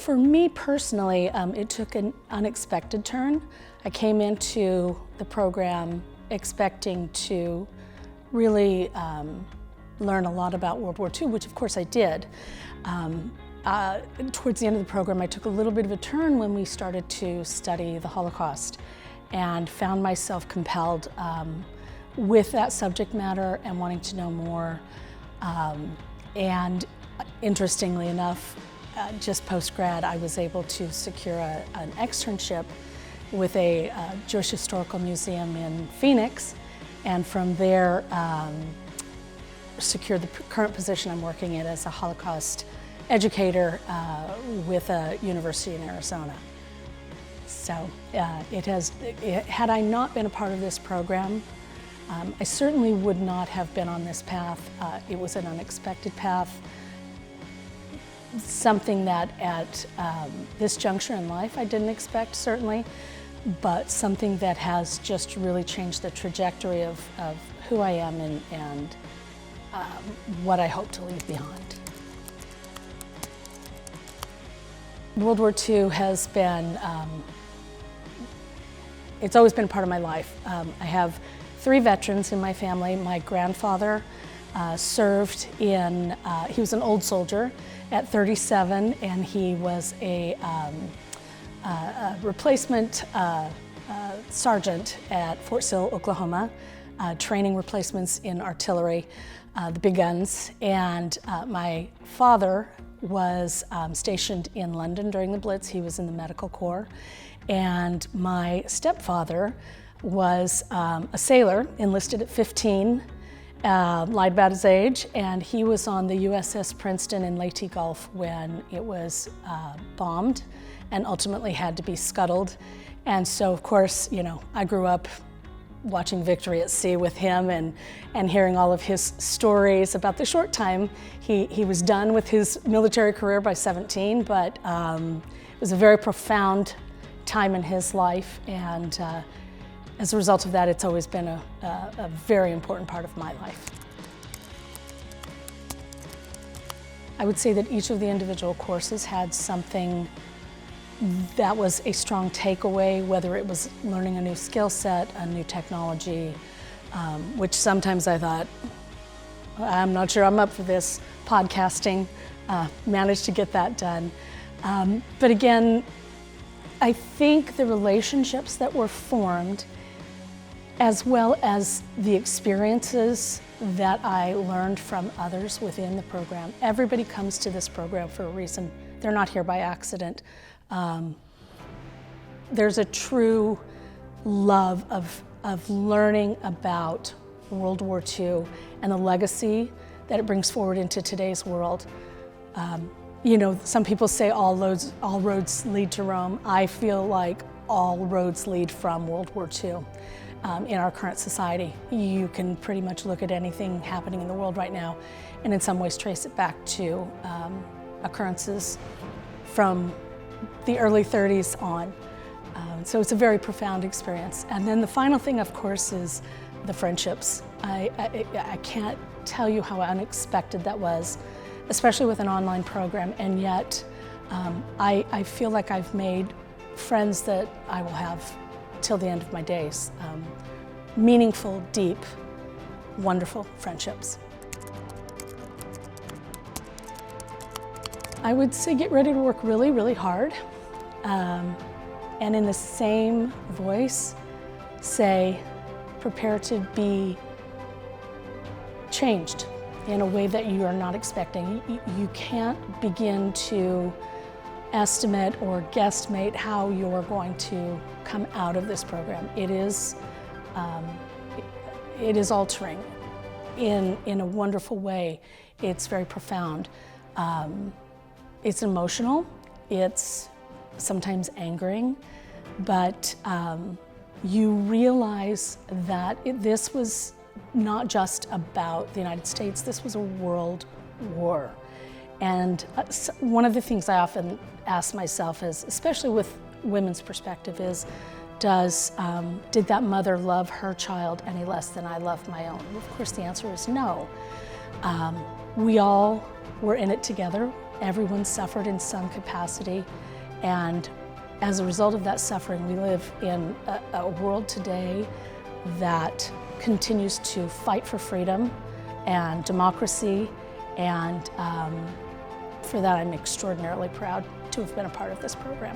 For me personally, it took an unexpected turn. I came into the program expecting to really learn a lot about World War II, which of course I did. Towards the end of the program, I took a little bit of a turn when we started to study the Holocaust and found myself compelled with that subject matter and wanting to know more. And interestingly enough, just post-grad, I was able to secure an externship with a Jewish Historical Museum in Phoenix, and from there secured the current position I'm working in as a Holocaust educator with a university in Arizona. So had I not been a part of this program, I certainly would not have been on this path. It was an unexpected path, something that at this juncture in life I didn't expect, certainly, but something that has just really changed the trajectory of who I am and what I hope to leave behind. World War II has been, it's always been part of my life. I have 3 veterans in my family. My grandfather served in, he was an old soldier at 37, and he was a replacement sergeant at Fort Sill, Oklahoma, training replacements in artillery, the big guns. And my father was stationed in London during the Blitz. He was in the medical corps. And my stepfather was a sailor, enlisted at 15, lied about his age, and he was on the USS Princeton in Leyte Gulf when it was bombed and ultimately had to be scuttled. And so, of course, you know, I grew up watching Victory at Sea with him and hearing all of his stories about the short time. He was done with his military career by 17, but it was a very profound time in his life, and as a result of that, it's always been a very important part of my life. I would say that each of the individual courses had something that was a strong takeaway, whether it was learning a new skill set, a new technology, which sometimes I thought, I'm not sure I'm up for this, podcasting, managed to get that done. But again, I think the relationships that were formed, as well as the experiences that I learned from others within the program. Everybody comes to this program for a reason. They're not here by accident. There's a true love of learning about World War II and the legacy that it brings forward into today's world. You know, some people say all roads lead to Rome. I feel like all roads lead from World War II. In our current society, you can pretty much look at anything happening in the world right now and in some ways trace it back to occurrences from the early 30s on. So it's a very profound experience. And then the final thing, of course, is the friendships. I can't tell you how unexpected that was, especially with an online program, and yet I feel like I've made friends that I will have till the end of my days. Meaningful, deep, wonderful friendships. I would say get ready to work really, really hard. And in the same voice, say, prepare to be changed in a way that you are not expecting. You can't begin to estimate or guesstimate how you're going to come out of this program. It is altering in a wonderful way. It's very profound. It's emotional, it's sometimes angering, but you realize that this was not just about the United States, this was a world war. And one of the things I often ask myself is, especially with women's perspective, is did that mother love her child any less than I loved my own? Of course the answer is no. We all were in it together. Everyone suffered in some capacity, and as a result of that suffering, we live in a world today that continues to fight for freedom and democracy, and for that I'm extraordinarily proud to have been a part of this program.